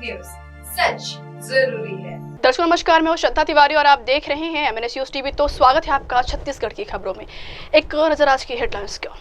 News, सच जरूरी है। दर्शकों नमस्कार, मैं हूं श्रद्धा तिवारी और आप देख रहे हैं MNS न्यूज टीवी। तो स्वागत है आपका छत्तीसगढ़ की खबरों में। एक नजर आज की हेडलाइंस को।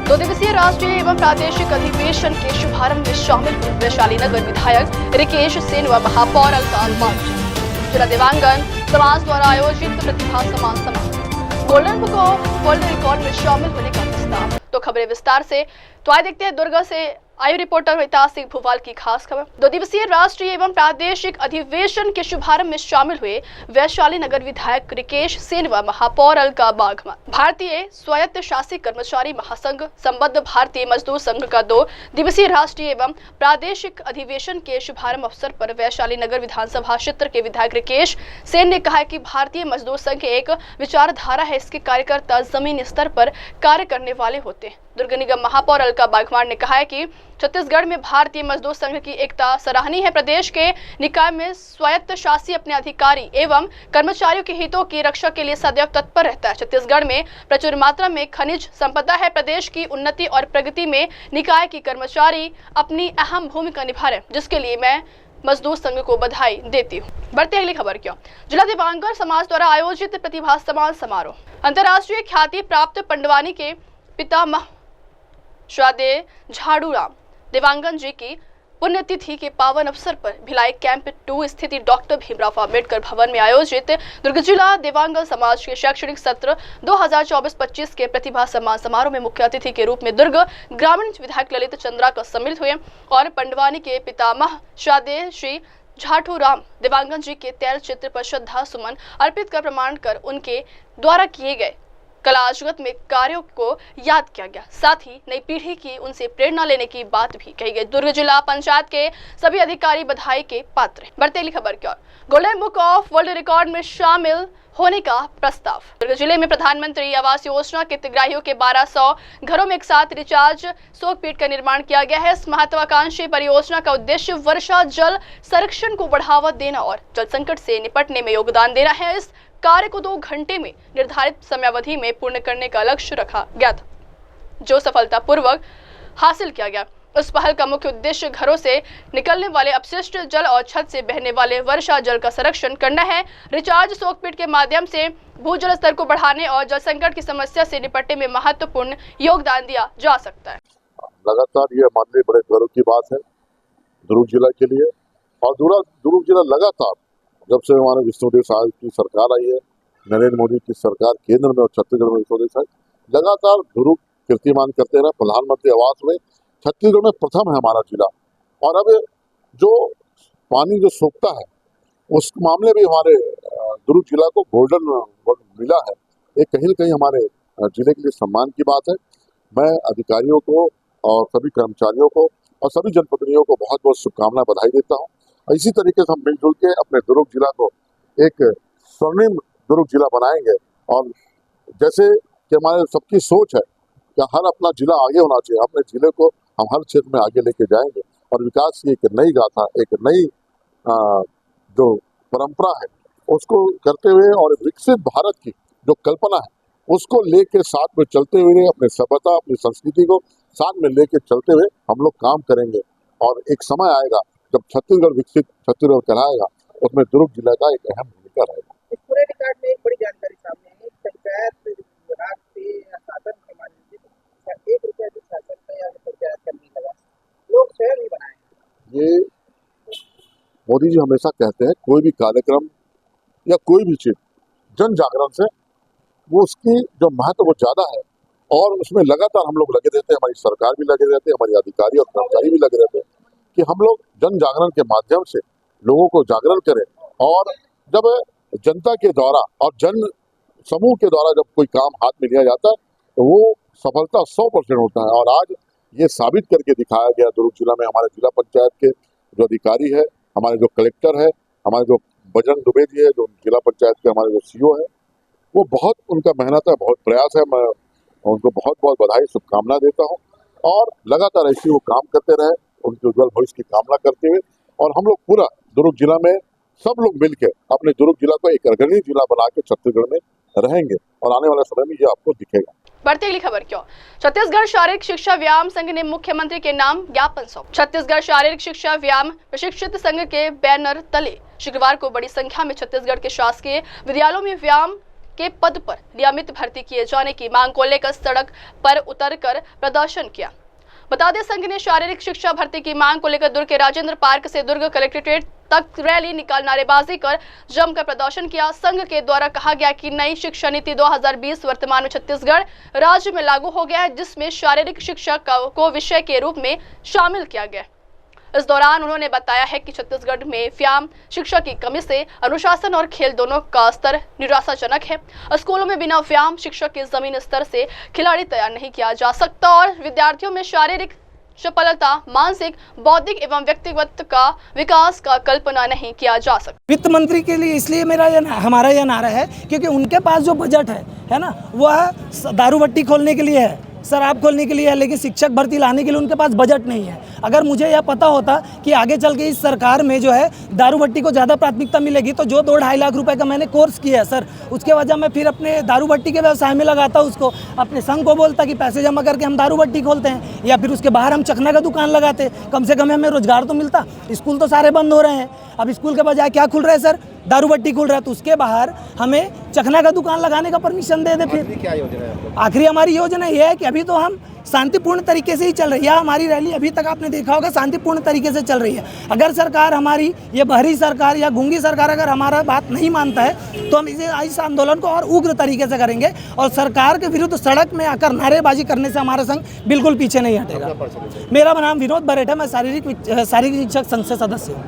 2 दिवसीय राष्ट्रीय एवं प्रादेशिक अधिवेशन के शुभारंभ में शामिल वैशाली नगर विधायक रिकेश सेन व महापौर अलका बागची। जिला दिव्यांगन समाज द्वारा आयोजित प्रतिभा सम्मान समारोह, golden book of world record में शामिल होने का प्रस्ताव। तो खबरें विस्तार से। तो आइए देखते हैं दुर्ग से आयु रिपोर्टर हिताज सिंह भूवाल की खास खबर। 2 दिवसीय राष्ट्रीय एवं प्रादेशिक अधिवेशन के शुभारंभ में शामिल हुए वैशाली नगर विधायक रिकेश सेन व महापौर अलका बागची। भारतीय स्वायत्त शासी कर्मचारी महासंघ संबद्ध भारतीय मजदूर संघ का 2 दिवसीय राष्ट्रीय एवं प्रादेशिक अधिवेशन के शुभारंभ अवसर पर वैशाली नगर विधानसभा क्षेत्र के विधायक रिकेश सेन ने कहा कि भारतीय मजदूर संघ एक विचारधारा है, इसके कार्यकर्ता जमीनी स्तर पर कार्य करने वाले होते हैं। दुर्ग निगम महापौर अलका बागची ने कहा है कि छत्तीसगढ़ में भारतीय मजदूर संघ की एकता सराहनीय है। प्रदेश के निकाय में स्वायत्त शासी अपने अधिकारी एवं कर्मचारियों के हितों की रक्षा के लिए सदैव तत्पर रहता है। छत्तीसगढ़ में प्रचुर मात्रा में खनिज संपदा है। प्रदेश की उन्नति और प्रगति में निकाय की कर्मचारी अपनी अहम भूमिका निभा रहे, जिसके लिए मैं मजदूर संघ को बधाई देती हूँ। बढ़ते अगली खबर क्यों। जिला दिव्यांगन समाज द्वारा आयोजित प्रतिभा सम्मान समारोह। अंतर्राष्ट्रीय ख्याति प्राप्त पंडवानी के पितामह श्रद्धेय झाड़ूराम देवांगन जी की पुण्यतिथि के पावन अवसर पर भिलाई कैंप 2 स्थित डॉक्टर भीमराव अंबेडकर भवन में आयोजित दुर्ग जिला दिव्यांगन समाज के शैक्षणिक सत्र 2024-25 के प्रतिभा सम्मान समारोह में मुख्य अतिथि के रूप में दुर्ग ग्रामीण विधायक ललित चंद्रा का सम्मिलित हुए और पंडवानी के पितामह श्रद्धेय श्री झाठूराम देवांगन जी के तैल चित्र पर श्रद्धा सुमन अर्पित कर प्रमाण कर उनके द्वारा किए गए कला जगत में कार्यों को याद किया गया। साथ ही नई पीढ़ी की उनसे प्रेरणा लेने की बात भी कही गई। दुर्ग जिला पंचायत के सभी अधिकारी बधाई के पात्र हैं। बढ़ते अगली खबर की ओर। Golden book of world record में शामिल होने का प्रस्ताव। दुर्ग जिले में प्रधानमंत्री आवास योजना के हितग्राहियों के 1200 घरों में एक साथ रिचार्ज शोकपीठ का निर्माण किया गया है। इस महत्वाकांक्षी परियोजना का उद्देश्य वर्षा जल संरक्षण को बढ़ावा देना और जल संकट से निपटने में योगदान देना है। इस कार्य को 2 घंटे में निर्धारित समयावधि में पूर्ण करने का लक्ष्य रखा गया था, जो सफलतापूर्वक हासिल किया गया। इस पहल का मुख्य उद्देश्य घरों से निकलने वाले अपशिष्ट जल और छत से बहने वाले वर्षा जल का संरक्षण करना है। रिचार्ज शोकपीठ के माध्यम से भूजल स्तर को बढ़ाने और जल संकट की समस्या से निपटने में महत्वपूर्ण योगदान दिया जा सकता है। लगातार ये हमारे लिए बड़े गर्व की बात है दुर्ग जिला के लिए। और दुर्ग जिला लगातार जब से हमारे विष्णुदेव साहब की सरकार आई है, नरेंद्र मोदी की सरकार केंद्र में और छत्तीसगढ़ में विष्णुदेव साहब लगातार दुर्ग कीर्तिमान करते रहे। प्रधानमंत्री आवास में छत्तीसगढ़ में प्रथम है हमारा जिला। और अब जो पानी जो सोखता है उस मामले में हमारे दुर्ग जिला को गोल्डन मिला है। एक कहीं न कहीं हमारे जिले के लिए सम्मान की बात है। मैं अधिकारियों को और सभी कर्मचारियों को और सभी जनप्रतिनिधियों को बहुत बहुत शुभकामनाएं बधाई देता हूँ। इसी तरीके से हम मिलजुल के अपने दुर्ग जिला को एक स्वर्णिम दुर्ग जिला बनाएंगे। और जैसे कि हमारे सबकी सोच है कि हर अपना जिला आगे होना चाहिए, अपने जिले को हम हर क्षेत्र में आगे लेके जाएंगे और विकास की एक नई गाथा, एक नई जो परंपरा है उसको करते हुए और विकसित भारत की जो कल्पना है उसको लेके साथ में चलते हुए अपने सभ्यता अपनी संस्कृति को साथ में लेके चलते हुए हम लोग काम करेंगे। और एक समय आएगा जब छत्तीसगढ़ विकसित छत्तीसगढ़ कहलाएगा, उसमें दुर्ग जिला का एक अहम भूमिका रहेगा। इस पूरे रिकॉर्ड में एक बड़ी जानकारी सामने आई है। पंचायत राज से शासन के माध्यम से 1 रुपया भी शासन में या पंचायत का नहीं लगा, लोग स्वयं ही बनाए। ये मोदी जी हमेशा कहते हैं कोई भी कार्यक्रम या कोई भी चीज जन जागरण से वो उसकी जो महत्व वो ज्यादा है और उसमें लगातार हम लोग लगे रहते हैं। हमारी सरकार भी लगे रहते हैं, हमारी अधिकारी और कर्मचारी भी लगे रहते हैं कि हम लोग जन जागरण के माध्यम से लोगों को जागरण करें। और जब जनता के द्वारा और जन समूह के द्वारा जब कोई काम हाथ में लिया जाता है तो वो सफलता 100% होता है। और आज ये साबित करके दिखाया गया दुर्ग जिला में हमारे जिला पंचायत के जो अधिकारी है, हमारे जो कलेक्टर है, हमारे जो बजरंग दुबे जी है, जो जिला पंचायत के हमारे जो सीओ है, वो बहुत उनका मेहनत है, बहुत प्रयास है। मैं उनको बहुत बहुत बधाई शुभकामना देता हूँ और लगातार ऐसे वो काम करते रहे, उनके उज्जवल भविष्य की कामना करते हुए। और हम लोग पूरा दुर्ग जिला में सब लोग मिलकर अपने दुर्ग जिला को एक अग्रणी जिला बना के छत्तीसगढ़ में रहेंगे और आने वाले समय में ये आपको दिखेगा। बढ़ती अगली खबर क्यों। छत्तीसगढ़ शारीरिक शिक्षा व्यायाम संघ ने मुख्यमंत्री के नाम ज्ञापन सौंपा। छत्तीसगढ़ शारीरिक शिक्षा व्यायाम प्रशिक्षित संघ के बैनर तले शुक्रवार को बड़ी संख्या में छत्तीसगढ़ के शासकीय विद्यालयों में व्यायाम के पद पर नियमित भर्ती किए जाने की मांग को लेकर सड़क पर उतरकर प्रदर्शन किया। बता दें, संघ ने शारीरिक शिक्षा भर्ती की मांग को लेकर दुर्ग के राजेंद्र पार्क से दुर्ग कलेक्ट्रेट तक रैली निकाल नारेबाजी कर जमकर प्रदर्शन किया। संघ के द्वारा कहा गया कि नई शिक्षा नीति 2020 वर्तमान में छत्तीसगढ़ राज्य में लागू हो गया है, जिसमें शारीरिक शिक्षा को विषय के रूप में शामिल किया गया। इस दौरान उन्होंने बताया है कि छत्तीसगढ़ में व्यायाम शिक्षा की कमी से अनुशासन और खेल दोनों का स्तर निराशाजनक है। स्कूलों में बिना व्यायाम शिक्षक के जमीनी स्तर से खिलाड़ी तैयार नहीं किया जा सकता और विद्यार्थियों में शारीरिक चपलता, मानसिक, बौद्धिक एवं व्यक्तिगत का विकास का कल्पना नहीं किया जा सकता। वित्त मंत्री के लिए इसलिए हमारा यह नारा है क्योंकि उनके पास जो बजट है ना, वह दारू भट्टी खोलने के लिए है, शराब खोलने के लिए है, लेकिन शिक्षक भर्ती लाने के लिए उनके पास बजट नहीं है। अगर मुझे यह पता होता कि आगे चल के इस सरकार में जो है दारू भट्टी को ज़्यादा प्राथमिकता मिलेगी तो जो 2-2.5 लाख रुपए का मैंने कोर्स किया है सर, उसके वजह मैं फिर अपने दारू भट्टी के व्यवसाय में लगाता, उसको अपने संघ को बोलता कि पैसे जमा करके हम दारू भट्टी खोलते हैं, या फिर उसके बाहर हम चखना का दुकान लगाते, कम से कम हमें रोजगार तो मिलता। स्कूल तो सारे बंद हो रहे हैं, अब स्कूल के बजाय क्या खुल रहा है सर, दारू भट्टी खुल रहा है, तो उसके बाहर हमें चखना का दुकान लगाने का परमिशन दे दे। फिर क्या योजना है? आखिरी हमारी योजना ये है कि अभी तो हम शांतिपूर्ण तरीके से ही चल रही है, हमारी रैली अभी तक आपने देखा होगा शांतिपूर्ण तरीके से चल रही है। अगर सरकार हमारी, ये बहरी सरकार या गूंगी सरकार अगर हमारा बात नहीं मानता है तो हम इस आंदोलन को और उग्र तरीके से करेंगे और सरकार के विरुद्ध सड़क में आकर नारेबाजी करने से हमारा संघ बिल्कुल पीछे नहीं हटेगा। मेरा नाम विनोद बरेठ है, मैं शारीरिक शिक्षक संघ से सदस्य हूँ।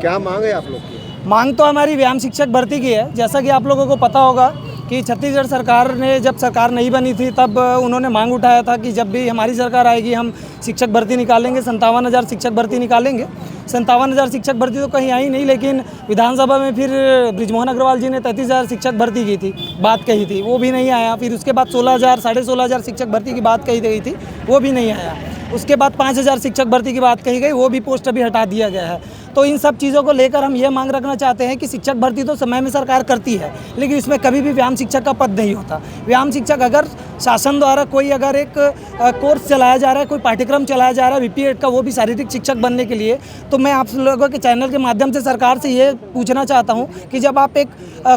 क्या मांग है आप लोग की? मांग तो हमारी व्यायाम शिक्षक भर्ती की है। जैसा कि आप लोगों को पता होगा कि छत्तीसगढ़ सरकार ने, जब सरकार नहीं बनी थी तब उन्होंने मांग उठाया था कि जब भी हमारी सरकार आएगी हम शिक्षक भर्ती निकालेंगे, 57,000 शिक्षक भर्ती निकालेंगे। 57,000 शिक्षक भर्ती तो कहीं आई नहीं, लेकिन विधानसभा में फिर बृजमोहन अग्रवाल जी ने 33,000 शिक्षक भर्ती की थी, बात कही थी, वो भी नहीं आया। फिर उसके बाद 16,000, 16,500 शिक्षक भर्ती की बात कही गई थी, वो भी नहीं आया। उसके बाद 5,000 शिक्षक भर्ती की बात कही गई, वो भी पोस्ट अभी हटा दिया गया है। तो इन सब चीज़ों को लेकर हम ये मांग रखना चाहते हैं कि शिक्षक भर्ती तो समय में सरकार करती है, लेकिन इसमें कभी भी व्यायाम शिक्षक का पद नहीं होता। व्यायाम शिक्षक अगर शासन द्वारा कोई अगर एक कोर्स चलाया जा रहा है, कोई पाठ्यक्रम चलाया जा रहा है VP-8 का, वो भी शारीरिक शिक्षक बनने के लिए, तो मैं आप लोगों के चैनल के माध्यम से सरकार से ये पूछना चाहता हूँ कि जब आप एक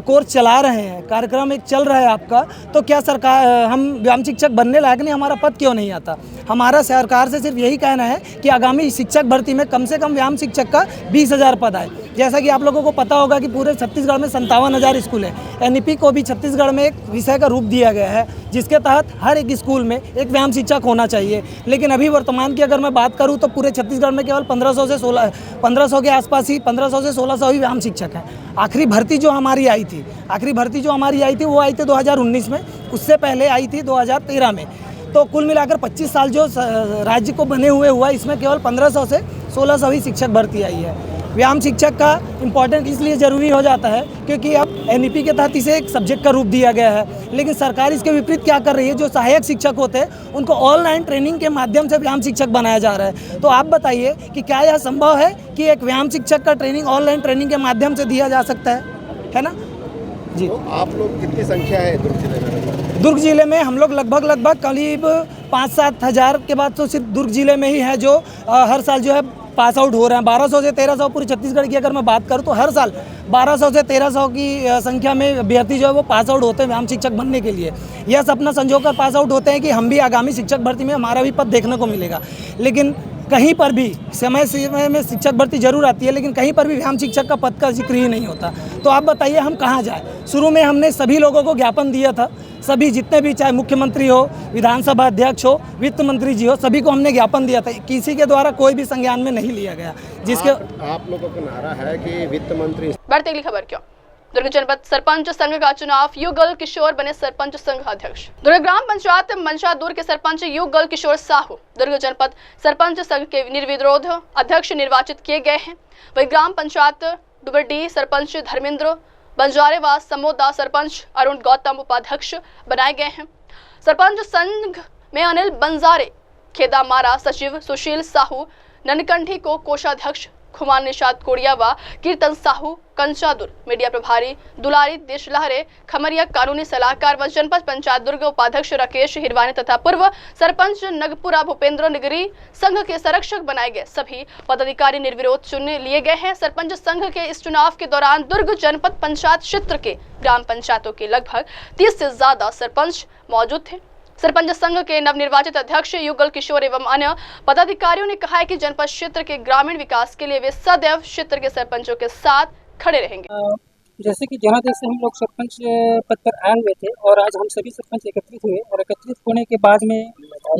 कोर्स चला रहे हैं, कार्यक्रम एक चल रहा है आपका, तो क्या सरकार, हम व्यायाम शिक्षक बनने लायक नहीं, हमारा पद क्यों नहीं आता? हमारा सरकार से सिर्फ यही कहना है कि आगामी शिक्षक भर्ती में कम से कम व्यायाम शिक्षक का 20,000 पद आए। जैसा कि आप लोगों को पता होगा कि पूरे छत्तीसगढ़ में 57,000 स्कूल है। NEP को भी छत्तीसगढ़ में एक विषय का रूप दिया गया है, जिसके तहत हर एक स्कूल में एक व्यायाम शिक्षक होना चाहिए। लेकिन अभी वर्तमान की अगर मैं बात करूं तो पूरे छत्तीसगढ़ में केवल 1500 के आसपास ही, 1500 से 1600 ही व्यायाम शिक्षक हैं। आखिरी भर्ती जो हमारी आई थी वो आई थी 2019 में, उससे पहले आई थी 2013 में। तो कुल मिलाकर 25 साल जो राज्य को बने हुए हुआ, इसमें केवल 1500 से 1600 ही शिक्षक भर्ती आई है। व्यायाम शिक्षक का इम्पोर्टेंट इसलिए ज़रूरी हो जाता है क्योंकि अब NEP के तहत इसे एक सब्जेक्ट का रूप दिया गया है, लेकिन सरकार इसके विपरीत क्या कर रही है, जो सहायक शिक्षक होते हैं उनको ऑनलाइन ट्रेनिंग के माध्यम से व्यायाम शिक्षक बनाया जा रहा है। तो आप बताइए कि क्या यह संभव है कि एक व्यायाम शिक्षक का ट्रेनिंग ऑनलाइन ट्रेनिंग के माध्यम से दिया जा सकता है ना जी? तो आप लोग कितनी संख्या है दुर्ग जिले में? दुर्ग जिले में हम लोग लगभग करीब 5-7 हज़ार के बाद तो सिर्फ दुर्ग जिले में ही है जो हर साल जो है पास आउट हो रहे हैं। 1200 से 1300 पूरी छत्तीसगढ़ की अगर मैं बात करूं तो हर साल 1200 से 1300 की संख्या में अभ्यर्थी जो है वो पास आउट होते हैं व्यायाम शिक्षक बनने के लिए। यह सपना संजो कर पास आउट होते हैं कि हम भी आगामी शिक्षक भर्ती में हमारा भी पद देखने को मिलेगा। लेकिन कहीं पर भी समय में शिक्षक भर्ती जरूर आती है, लेकिन कहीं पर भी व्यायाम शिक्षक का पद का जिक्र ही नहीं होता। तो आप बताइए हम कहाँ जाए? शुरू में हमने सभी लोगों को ज्ञापन दिया था, सभी जितने भी, चाहे मुख्यमंत्री हो, विधानसभा अध्यक्ष हो, वित्त मंत्री जी हो, सभी को हमने ज्ञापन दिया था। किसी के द्वारा कोई भी संज्ञान में नहीं लिया गया। जिसके आप लोगों का नारा है कि वित्त मंत्री। बढ़ती अगली खबर क्यों। दुर्ग जनपद सरपंच संघ का चुनाव, युगल किशोर बने सरपंच संघ अध्यक्ष। दुर्ग ग्राम पंचायत मंचादूर के सरपंच युगल किशोर साहू दुर्ग जनपद सरपंच संघ के निर्विरोध अध्यक्ष निर्वाचित किए गए हैं। वही ग्राम पंचायत डुबरडी सरपंच धर्मेंद्र बंजारेवास समोदा सरपंच अरुण गौतम उपाध्यक्ष बनाए गए हैं। सरपंच संघ में अनिल बंजारे, खेदामारा सचिव सुशील साहू ननकंठी को कोषाध्यक्ष खुमान निषाद कोड़िया व कीर्तन साहू कंचादुर, मीडिया प्रभारी दुलारी देशलहरे खमरिया, कानूनी सलाहकार व जनपद पंचायत दुर्ग उपाध्यक्ष राकेश हिरवानी तथा पूर्व सरपंच नगपुरा भूपेंद्र निगरी संघ के संरक्षक बनाए गए। सभी पदाधिकारी निर्विरोध चुन लिए गए हैं। सरपंच संघ के इस चुनाव के दौरान दुर्ग जनपद पंचायत क्षेत्र के ग्राम पंचायतों के लगभग 30 से ज्यादा सरपंच मौजूद थे। सरपंच संघ के नवनिर्वाचित अध्यक्ष युगल किशोर एवं अन्य पदाधिकारियों ने कहा है कि जनपद क्षेत्र के ग्रामीण विकास के लिए वे सदैव क्षेत्र के सरपंचों के साथ खड़े रहेंगे। जैसे कि जनादेश से हम लोग सरपंच पद पर आए हुए थे और आज हम सभी सरपंच एकत्रित हुए और एकत्रित होने के बाद में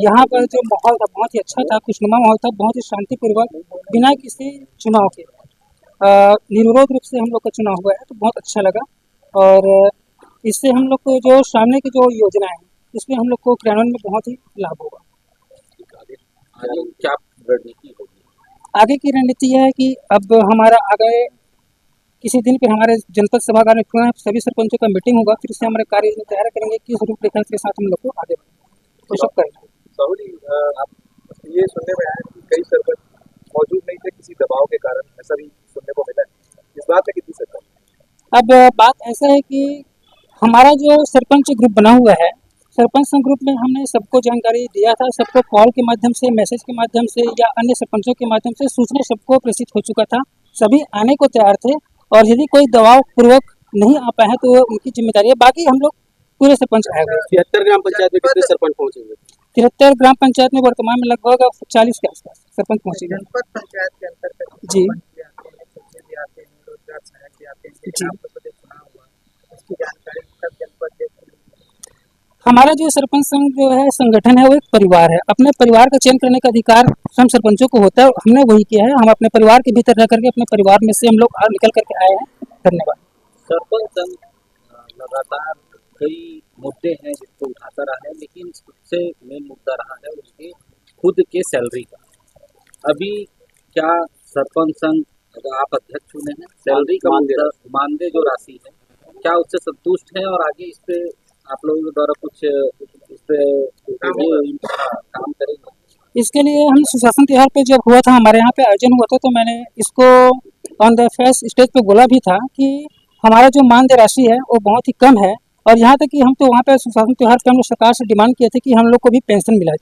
यहाँ पर जो माहौल था बहुत ही अच्छा था, खुशनुमा माहौल था, बहुत ही शांतिपूर्वक बिना किसी चुनाव के निर्विरोध रूप से हम लोग का चुनाव हुआ है, तो बहुत अच्छा लगा। और इससे हम लोग को जो सामने की जो योजना है इसमें हम लोग को क्रियान्वयन में बहुत ही लाभ होगा। क्या रणनीति होगी? आगे की रणनीति यह है कि अब हमारा आगे किसी दिन पे हमारे जनपद सभागार में पुनः सभी सरपंचों का मीटिंग होगा, फिर से हमारे कार्य योजना तैयार करेंगे, किस रूपरेखा के साथ हम लोग को आगे बढ़ेंगे, तो सब करेंगे। साहू जी, आप ये सुनने में आया कि कई सरपंच मौजूद नहीं थे किसी दबाव के कारण, ऐसा भी सुनने को मिला है, इस बात में कितनी सच्चाई? अब बात ऐसा है कि हमारा जो सरपंच ग्रुप बना हुआ है, सरपंच संघ ग्रुप में हमने सबको जानकारी दिया था, सबको कॉल के माध्यम से, मैसेज के माध्यम से या अन्य सरपंचों के माध्यम से सूचना सबको प्रेषित हो चुका था। सभी आने को तैयार थे और यदि कोई दबाव पूर्वक नहीं आ पाए तो उनकी जिम्मेदारी है। बाकी हम लोग पूरे सरपंच आए हुए। 73 ग्राम पंचायत में कितने सरपंच पहुंचेंगे? 73 ग्राम पंचायत में वर्तमान में लगभग 40 के आसपास सरपंच पहुंचेंगे। जनपद पंचायत के अंतर्गत जी हमारा जो सरपंच संघ जो है संगठन है वो एक परिवार है। अपने परिवार का चयन करने का अधिकार हम सरपंचों को होता है, हमने वही किया है। हम अपने परिवार के भीतर रह करके अपने परिवार में से हम लोग निकल करके आए हैं। धन्यवाद। सरपंच संघ लगातार कई मुद्दे हैं जिसको उठाता रहा है, लेकिन सबसे मेन मुद्दा रहा है उसके खुद के सैलरी का। अभी क्या सरपंच संघ, अगर आप अध्यक्ष चुने हैं, सैलरी का मानदेय जो राशि है क्या उससे संतुष्ट है और आगे इस पे आप लोगों के द्वारा कुछ इस पे काम करेंगे? इसके लिए हम सुशासन त्योहार पे जब हुआ था, हमारे यहाँ पे आयोजन हुआ था, तो मैंने इसको ऑन द फेस स्टेज पे बोला भी था कि हमारा जो मानदेय राशि है वो बहुत ही कम है। और यहाँ तक कि हम तो वहाँ पे सुशासन त्योहार पे हम लोग सरकार से डिमांड किए थे कि हम लोग को भी पेंशन मिले।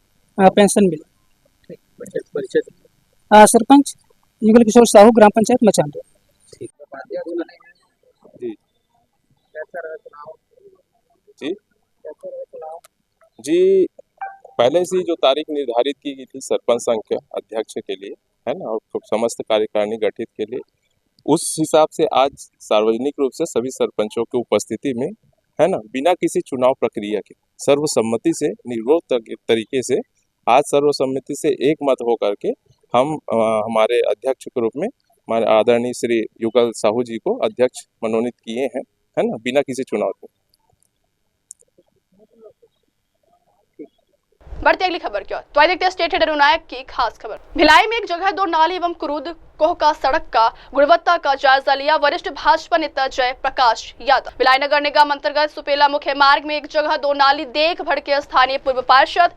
सरपंच युगल किशोर साहू, ग्राम पंचायत मचान। जी, पहले से जो तारीख निर्धारित की गई थी सरपंच संघ के अध्यक्ष के लिए, है ना, और समस्त कार्यकारिणी गठित के लिए, उस हिसाब से आज सार्वजनिक रूप से सभी सरपंचों की उपस्थिति में, है ना, बिना किसी चुनाव प्रक्रिया के सर्वसम्मति से, निर्विरोध तरीके से, आज सर्वसम्मति से एक मत होकर के हम हमारे अध्यक्ष के रूप में हमारे आदरणीय श्री युगल साहू जी को अध्यक्ष मनोनीत किए हैं, है ना, बिना किसी चुनाव के। बढ़ते अगली खबर की ओर, तो देखते हैं स्टेट हेडर विनायक की खास खबर। भिलाई में एक जगह 2 नाली एवं क्रूद कोहका सड़क का गुणवत्ता का जायजा लिया वरिष्ठ भाजपा नेता जय प्रकाश यादव। भिलाई नगर निगम अंतर्गत सुपेला मुख्य मार्ग में एक जगह 2 नाली देख भड़के स्थानीय पूर्व पार्षद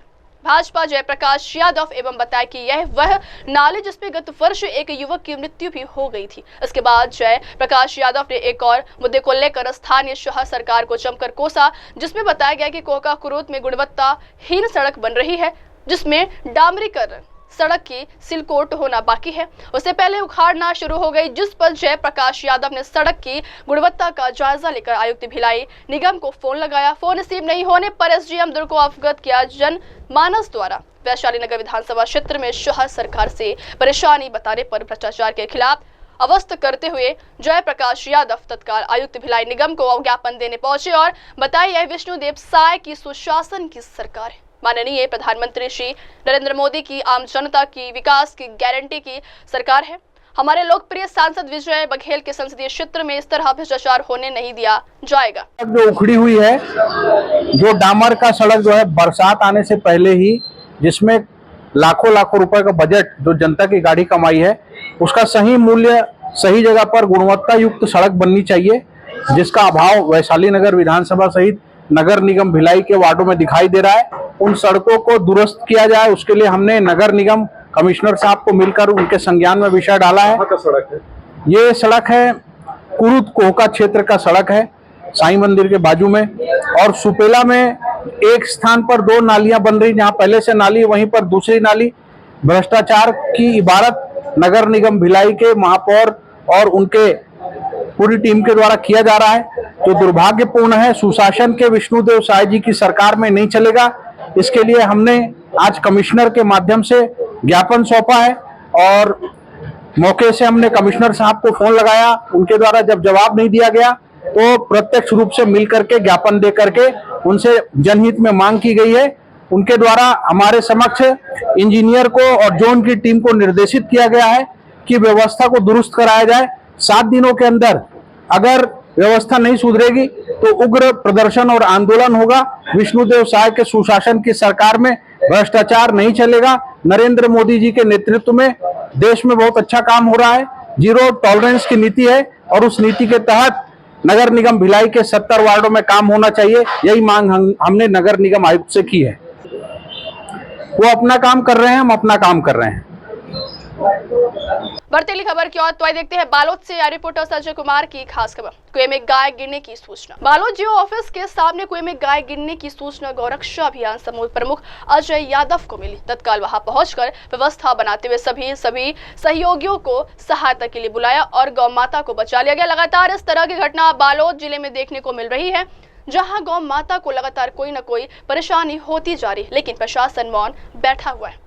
भाजपा जय प्रकाश यादव एवं बताया कि यह वह नाली जिसमें गत वर्ष एक युवक की मृत्यु भी हो गई थी। इसके बाद जय प्रकाश यादव ने एक और मुद्दे को लेकर स्थानीय शहर सरकार को जमकर कोसा, जिसमें बताया गया कि कोका कुरूद में गुणवत्ताहीन सड़क बन रही है, जिसमें डामरीकरण सड़क की सिलकोट होना बाकी है। उससे पहले उखाड़ना शुरू हो गई, जिस पर जय प्रकाश यादव ने सड़क की गुणवत्ता का जायजा लेकर आयुक्त भिलाई निगम को फोन लगाया। फोन रिसीव नहीं होने पर एसडीएम दुर्ग को अवगत किया। जनमानस द्वारा वैशाली नगर विधानसभा क्षेत्र में शहर सरकार से परेशानी बताने पर भ्रष्टाचार के खिलाफ अवस्थ करते हुए जय प्रकाश यादव तत्काल आयुक्त भिलाई निगम को ज्ञापन देने पहुंचे और बताया यह विष्णुदेव साय की सुशासन की सरकार है। माननीय प्रधानमंत्री श्री नरेंद्र मोदी की आम जनता की विकास की गारंटी की सरकार है। हमारे लोकप्रिय सांसद विजय बघेल के संसदीय क्षेत्र में इस तरह भ्रष्टाचार होने नहीं दिया जाएगा। जो उखड़ी हुई है, जो डामर का सड़क जो है बरसात आने से पहले ही, जिसमें लाखों लाखों रुपए का बजट जो जनता की गाड़ी कमाई है, उसका सही मूल्य सही जगह पर गुणवत्ता युक्त सड़क बननी चाहिए, जिसका अभाव वैशाली नगर विधानसभा सहित नगर निगम भिलाई के वार्डों में दिखाई दे रहा है। उन सड़कों को दुरुस्त किया जाए, उसके लिए हमने नगर निगम कमिश्नर साहब को मिलकर उनके संज्ञान में विषय डाला है। कहाँ का सड़क है? ये सड़क है कुरुद कोहका क्षेत्र का सड़क है, साईं मंदिर के बाजू में। और सुपेला में एक स्थान पर 2 नालियां बन रही, जहां पहले से नाली वहीं पर दूसरी नाली। भ्रष्टाचार की इबारत नगर निगम भिलाई के महापौर और उनके पूरी टीम के द्वारा किया जा रहा है, जो दुर्भाग्यपूर्ण है। सुशासन के विष्णुदेव साय जी की सरकार में नहीं चलेगा। इसके लिए हमने आज कमिश्नर के माध्यम से ज्ञापन सौंपा है और मौके से हमने कमिश्नर साहब को फोन लगाया। उनके द्वारा जब जवाब नहीं दिया गया तो प्रत्यक्ष रूप से मिल करके ज्ञापन दे करके उनसे जनहित में मांग की गई है। उनके द्वारा हमारे समक्ष इंजीनियर को और जोन की टीम को निर्देशित किया गया है कि व्यवस्था को दुरुस्त कराया जाए। 7 दिनों के अंदर अगर व्यवस्था नहीं सुधरेगी तो उग्र प्रदर्शन और आंदोलन होगा। विष्णुदेव साय के सुशासन की सरकार में भ्रष्टाचार नहीं चलेगा। नरेंद्र मोदी जी के नेतृत्व में देश में बहुत अच्छा काम हो रहा है। 0 टॉलरेंस की नीति है और उस नीति के तहत नगर निगम भिलाई के 70 वार्डों में काम होना चाहिए। यही मांग हमने नगर निगम आयुक्त से की है। वो अपना काम कर रहे हैं, हम अपना काम कर रहे हैं। बढ़ती अगली खबर की ओर तो देखते हैं बालोद से रिपोर्टर संजय कुमार की खास खबर। कुएं में गाय गिरने की सूचना। बालोद जीओ ऑफिस के सामने कुएं में गाय गिरने की सूचना गौरक्षा अभियान समूह प्रमुख अजय यादव को मिली। तत्काल वहां पहुंचकर व्यवस्था बनाते हुए सभी सहयोगियों को सहायता के लिए बुलाया और गौ माता को बचा लिया गया। लगातार इस तरह की घटना बालोद जिले में देखने को मिल रही है, जहां गौ माता को लगातार कोई न कोई परेशानी होती जा रही है, लेकिन प्रशासन मौन बैठा हुआ है।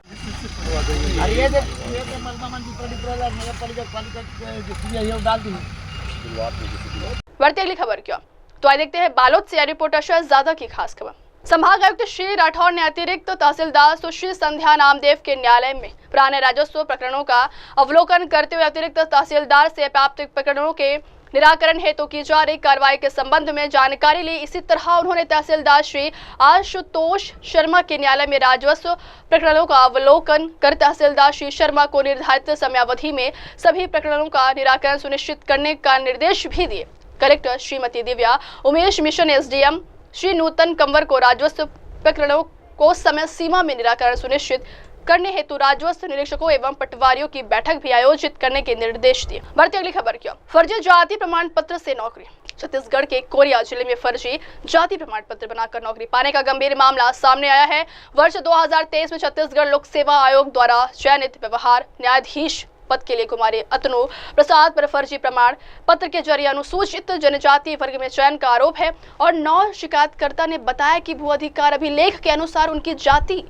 बढ़ती अगली खबर क्या तो देखते हैं बालोद से रिपोर्टर शहजादा की खास खबर। संभाग आयुक्त श्री राठौर ने अतिरिक्त तहसीलदार सुश्री संध्या नामदेव के न्यायालय में पुराने राजस्व प्रकरणों का अवलोकन करते हुए अतिरिक्त तहसीलदार से प्राप्त प्रकरणों के निराकरण हेतु की जा रही कार्रवाई के संबंध में जानकारी ली। इसी तरह उन्होंने तहसीलदार श्री आशुतोष शर्मा के न्यायालय में राजस्व प्रकरणों का अवलोकन कर तहसीलदार श्री शर्मा को निर्धारित समयावधि में सभी प्रकरणों का निराकरण सुनिश्चित करने का निर्देश भी दिए। कलेक्टर श्रीमती दिव्या उमेश मिशन एसडीएम श्री नूतन कंवर को राजस्व प्रकरणों को समय सीमा में निराकरण सुनिश्चित करने हेतु राजस्व निरीक्षकों एवं पटवारियों की बैठक भी आयोजित करने के निर्देश दिए। बढ़ती अगली खबर क्या फर्जी जाति प्रमाण पत्र से नौकरी। छत्तीसगढ़ के कोरिया जिले में फर्जी जाति प्रमाण पत्र बनाकर नौकरी पाने का गंभीर मामला सामने आया है। वर्ष 2023 में छत्तीसगढ़ लोक सेवा आयोग द्वारा चयनित व्यवहार न्यायाधीश पद के लिए कुमारी अतनु प्रसाद पर फर्जी प्रमाण पत्र के जरिए अनुसूचित जनजाति वर्ग में चयन का आरोप है और 9 शिकायतकर्ता ने बताया कि भू अधिकार अभिलेख के अनुसार उनकी जाति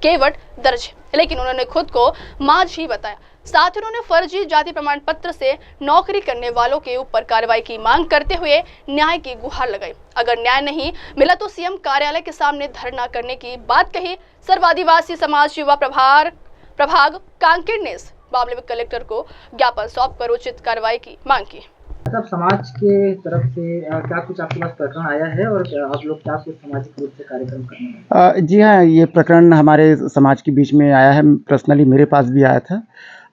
केवट दर्ज है, लेकिन उन्होंने खुद को माझ ही बताया। साथ ही उन्होंने फर्जी जाति प्रमाण पत्र से नौकरी करने वालों के ऊपर कार्रवाई की मांग करते हुए न्याय की गुहार लगाई। अगर न्याय नहीं मिला तो सीएम कार्यालय के सामने धरना करने की बात कही। सर्व आदिवासी समाज युवा प्रभाग कांकेर ने इस मामले में कलेक्टर को ज्ञापन सौंपकर उचित कार्रवाई की मांग की। मतलब समाज के तरफ से क्या कुछ आपके पास प्रकरण आया है और आप लोग क्या कुछ सामाजिक रूप से कार्यक्रम कर रहे हैं? जी हाँ, ये प्रकरण हमारे समाज के बीच में आया है। पर्सनली मेरे पास भी आया था।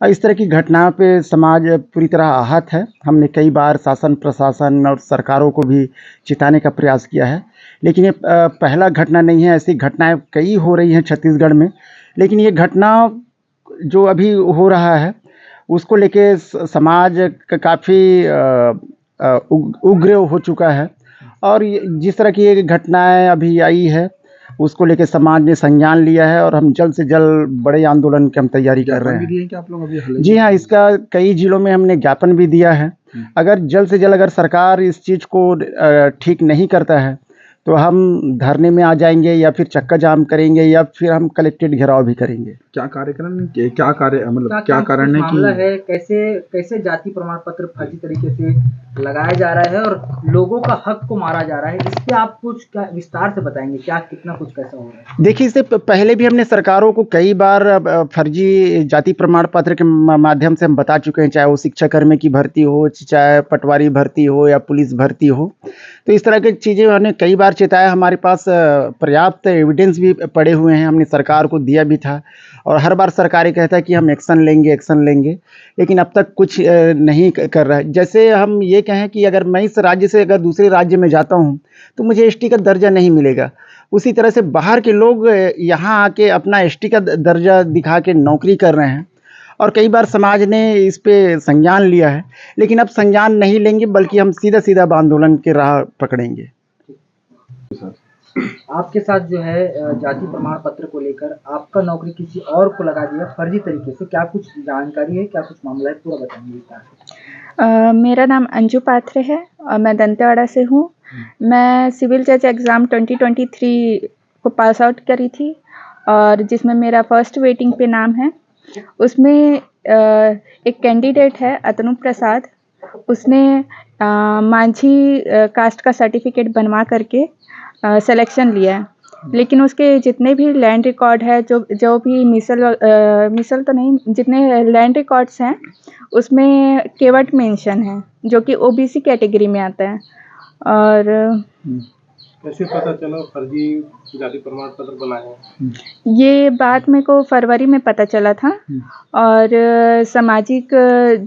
इस तरह की घटना पे समाज पूरी तरह आहत है। हमने कई बार शासन प्रशासन और सरकारों को भी चिताने का प्रयास किया है, लेकिन ये पहला घटना नहीं है। ऐसी घटनाएं कई हो रही हैं छत्तीसगढ़ में, लेकिन ये घटना जो अभी हो रहा है उसको लेके समाज काफ़ी उग्र हो चुका है और जिस तरह की ये घटनाएं अभी आई है उसको लेके समाज ने संज्ञान लिया है और हम जल्द से जल्द बड़े आंदोलन की हम तैयारी कर रहे हैं। क्या आप लोग अभी जी हाँ, इसका कई जिलों में हमने ज्ञापन भी दिया है। अगर जल्द से जल्द अगर सरकार इस चीज़ को ठीक नहीं करता है तो हम धरने में आ जाएंगे या फिर चक्का जाम करेंगे या फिर हम कलेक्ट्रेट घेराव भी करेंगे। क्या कार्यक्रम क्या कारण है कैसे जाति प्रमाण पत्र फर्जी तरीके से लगाया जा रहा है और लोगों का हक को मारा जा रहा है, इस पे आप कुछ विस्तार से बताएंगे क्या कितना कुछ कैसा हो रहा है? देखिए, इससे पहले भी हमने सरकारों को कई बार फर्जी जाति प्रमाण पत्र के माध्यम से हम बता चुके हैं, चाहे वो शिक्षाकर्मी की भर्ती हो, चाहे पटवारी भर्ती हो या पुलिस भर्ती हो। तो इस तरह की चीज़ें उन्होंने कई बार चेताया। हमारे पास पर्याप्त एविडेंस भी पड़े हुए हैं, हमने सरकार को दिया भी था और हर बार सरकार ये कहता है कि हम एक्शन लेंगे, लेकिन अब तक कुछ नहीं कर रहा है। जैसे हम ये कहें कि अगर मैं इस राज्य से अगर दूसरे राज्य में जाता हूँ तो मुझे एसटी का दर्जा नहीं मिलेगा, उसी तरह से बाहर के लोग यहाँ आके अपना एसटी का दर्जा दिखा के नौकरी कर रहे हैं और कई बार समाज ने इस पे संज्ञान लिया है, लेकिन अब संज्ञान नहीं लेंगे बल्कि हम सीधा अब आंदोलन के राह पकड़ेंगे। आपके साथ जो है जाति प्रमाण पत्र को लेकर आपका नौकरी किसी और को लगा दिया फर्जी तरीके से, क्या कुछ जानकारी है, क्या कुछ मामला है, पूरा बताएंगे? मेरा नाम अंजू पात्रे है और मैं दंतेवाड़ा से हूँ। मैं सिविल जज एग्ज़ाम 2023 को पास आउट करी थी और जिसमें मेरा फर्स्ट वेटिंग पे नाम है। उसमें एक कैंडिडेट है अतनु प्रसाद, उसने मांझी कास्ट का सर्टिफिकेट बनवा करके सिलेक्शन लिया है, लेकिन उसके जितने भी लैंड रिकॉर्ड है, जो भी मिसल तो नहीं, जितने लैंड रिकॉर्ड्स हैं उसमें केवट मेंशन है जो कि ओबीसी कैटेगरी में आता है। और कैसे पता चला फर्जी जाति प्रमाण पत्र बनाए? ये बात मेरे को फरवरी में पता चला था और सामाजिक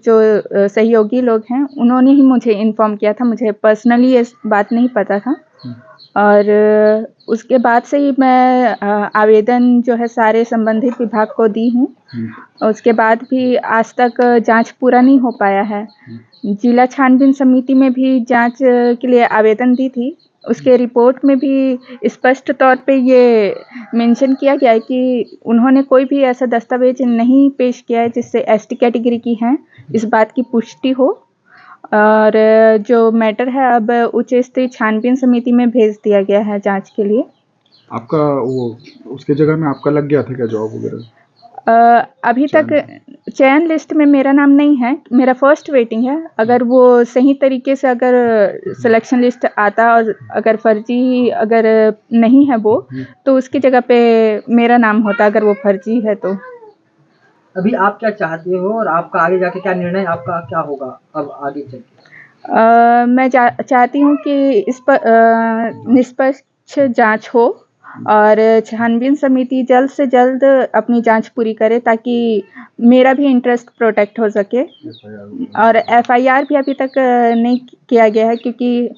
जो सहयोगी लोग हैं उन्होंने ही मुझे इन्फॉर्म किया था, मुझे पर्सनली ये बात नहीं पता था। और उसके बाद से ही मैं आवेदन जो है सारे संबंधित विभाग को दी हूँ। उसके बाद भी आज तक जांच पूरा नहीं हो पाया है। जिला छानबीन समिति में भी जांच के लिए आवेदन दी थी, उसके रिपोर्ट में भी स्पष्ट तौर पे ये मेंशन किया गया है कि उन्होंने कोई भी ऐसा दस्तावेज नहीं पेश किया है जिससे एसटी कैटेगरी की हैं, इस बात की पुष्टि हो। और जो मैटर है अब उच्च स्तरीय छानबीन समिति में भेज दिया गया है जांच के लिए। आपका वो उसके जगह में आपका लग गया था क्या जॉब वगैरह? अभी तक चयन लिस्ट में मेरा नाम नहीं है, मेरा फर्स्ट वेटिंग है। अगर वो सही तरीके से अगर सिलेक्शन लिस्ट आता और अगर फर्जी अगर नहीं है वो, तो उसकी जगह पे मेरा नाम होता अगर वो फर्जी है तो। अभी आप क्या चाहते हो और आपका आगे जाके क्या निर्णय आपका क्या होगा अब आगे चल के? मैं चाहती हूँ कि इस पर निष्पक्ष जांच हो और छानबीन समिति जल्द से जल्द अपनी जांच पूरी करे ताकि मेरा भी इंटरेस्ट प्रोटेक्ट हो सके। और एफआईआर भी अभी तक नहीं किया गया है, क्योंकि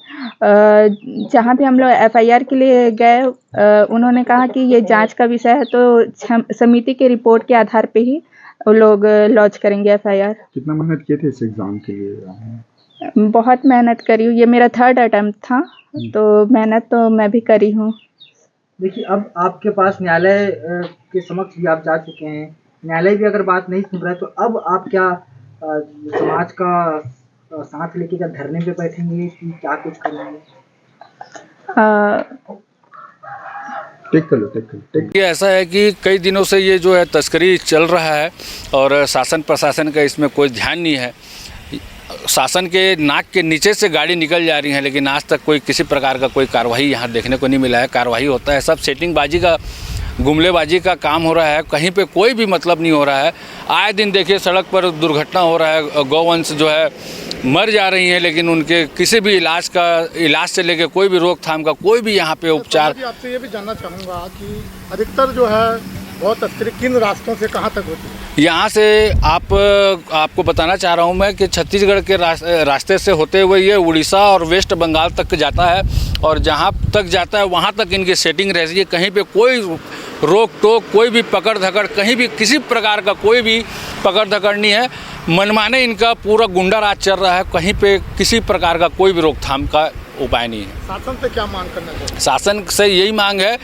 जहाँ भी हम लोग एफआईआर के लिए गए उन्होंने कहा कि ये जांच का विषय है, तो समिति के रिपोर्ट के आधार पे ही वो लोग लॉन्च करेंगे एफआईआर। कितना मेहनत किए थे इस एग्जाम के लिए? बहुत मेहनत करी हूँ, ये मेरा 3rd अटेम्प्ट था, तो मेहनत तो मैं भी करी हूँ। देखिए, अब आपके पास न्यायालय के समक्ष भी आप जा चुके हैं, न्यायालय भी अगर बात नहीं सुन रहा है तो अब आप क्या समाज का साथ लेके क्या धरने पे बैठेंगे कि क्या कुछ करेंगे? ये ऐसा है कि कई दिनों से ये जो है तस्करी चल रहा है और शासन प्रशासन का इसमें कोई ध्यान नहीं है। शासन के नाक के नीचे से गाड़ी निकल जा रही है, लेकिन आज तक कोई किसी प्रकार का कोई कार्रवाई यहाँ देखने को नहीं मिला है। कार्रवाई होता है सब सेटिंगबाजी का, गुमलेबाजी का काम हो रहा है, कहीं पे कोई भी मतलब नहीं हो रहा है। आए दिन देखिए सड़क पर दुर्घटना हो रहा है, गौवंश जो है मर जा रही हैं, लेकिन उनके किसी भी इलाज से लेके कोई भी रोकथाम का कोई भी यहाँ पे उपचार। आपसे ये भी जानना चाहूँगा कि अधिकतर जो है बहुत तस्करी किन रास्तों से कहाँ तक होती है? यहाँ से आपको बताना चाह रहा हूँ मैं कि छत्तीसगढ़ के रास्ते से होते हुए ये उड़ीसा और वेस्ट बंगाल तक जाता है और जहाँ तक जाता है वहाँ तक इनकी सेटिंग रहती है। कहीं पे कोई रोक टोक, कोई भी पकड़ धकड़, कहीं भी किसी प्रकार का कोई भी पकड़ धकड़ नहीं है। मनमाने इनका पूरा गुंडा राज चल रहा है, कहीं पे किसी प्रकार का कोई भी रोकथाम का उपाय नहीं है। शासन से क्या मांग करना चाहिए? शासन से यही मांग है,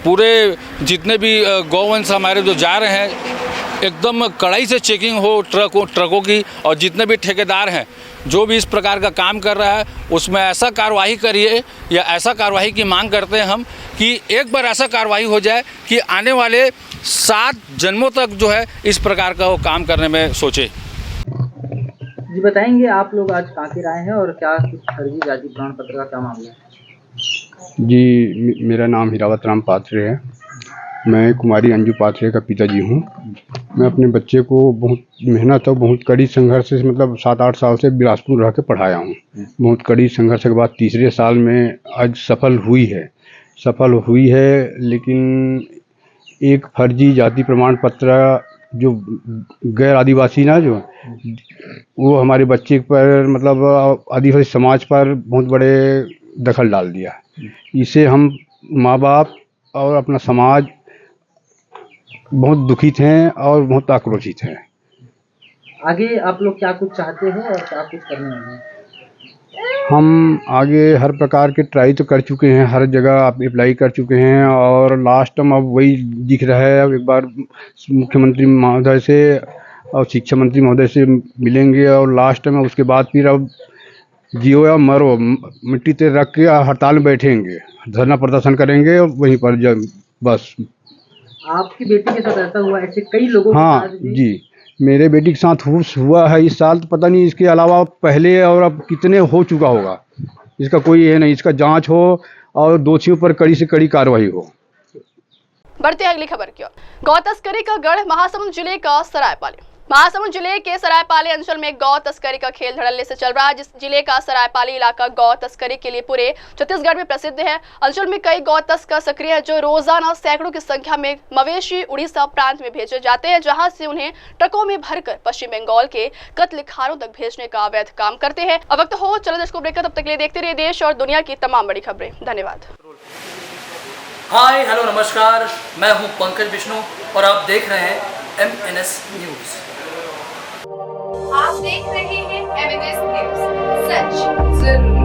पूरे जितने भी गौवंश हमारे जो जा रहे हैं एकदम कड़ाई से चेकिंग हो ट्रकों की, और जितने भी ठेकेदार हैं जो भी इस प्रकार का काम कर रहा है उसमें ऐसा कार्रवाई करिए, या ऐसा कार्रवाई की मांग करते हैं हम कि एक बार ऐसा कार्रवाई हो जाए कि आने वाले 7 जन्मों तक जो है इस प्रकार का वो काम करने में सोचे। जी बताएंगे, आप लोग आज काफिर आए हैं और क्या कुछ फर्जी जाति प्रमाण पत्र का क्या मामला है? जी, मेरा नाम हीरावत राम पात्रे है। मैं कुमारी अंजू पात्रे का पिताजी हूँ। मैं अपने बच्चे को बहुत मेहनत और बहुत कड़ी संघर्ष से मतलब 7-8 साल से बिलासपुर रह के पढ़ाया हूँ। बहुत कड़ी संघर्ष के बाद तीसरे साल में आज सफल हुई है, लेकिन एक फर्जी जाति प्रमाण पत्र जो गैर आदिवासी ना जो वो हमारे बच्चे पर मतलब आदिवासी समाज पर बहुत बड़े दखल डाल दिया। इसे हम माँ बाप और अपना समाज बहुत दुखित हैं और बहुत आक्रोशित हैं। आगे आप लोग क्या कुछ चाहते हैं और क्या कुछ करने वाले हैं? हम आगे हर प्रकार के ट्राई तो कर चुके हैं, हर जगह आप अप्लाई कर चुके हैं और लास्ट में अब वही दिख रहा है। अब एक बार मुख्यमंत्री महोदय से और शिक्षा मंत्री महोदय से मिलेंगे और लास्ट में उसके बाद फिर अब जियो या मरो मिट्टी ते रख के हड़ताल में बैठेंगे, धरना प्रदर्शन करेंगे और वहीं पर जब बस। आपकी बेटी के साथ ऐसा हुआ, ऐसे कई लोगों के हाँ साथ भी? जी, मेरे बेटी के साथ हुआ है इस साल, तो पता नहीं इसके अलावा पहले और अब कितने हो चुका होगा, इसका कोई ये नहीं। इसका जांच हो और दोषियों पर कड़ी से कड़ी कार्रवाई हो। बढ़ते अगली खबर की ओर। गौ तस्करी का गढ़ महासमुंद जिले का सरायपाली। महासमुंद जिले के सरायपाली अंचल में गौ तस्करी का खेल धड़ल्ले से चल रहा है। जिस जिले का सरायपाली इलाका गौ तस्करी के लिए पूरे छत्तीसगढ़ में प्रसिद्ध है। अंचल में कई गौ तस्कर सक्रिय है जो रोजाना सैकड़ों की संख्या में मवेशी उड़ीसा प्रांत में भेजे जाते हैं, जहां से उन्हें ट्रकों में भरकर पश्चिम बंगाल के कत्ल खानों तक भेजने का अवैध काम करते हैं। अब वक्त हो चलो दर्शकों ब्रेक, तब तक के लिए देखते रहिए देश और दुनिया की तमाम बड़ी खबरें। धन्यवाद। हाय हेलो नमस्कार, मैं हूं पंकज विष्णु और आप देख रहे हैं MNS न्यूज। आप देख रहे हैं MNS न्यूज, सच जरूरी।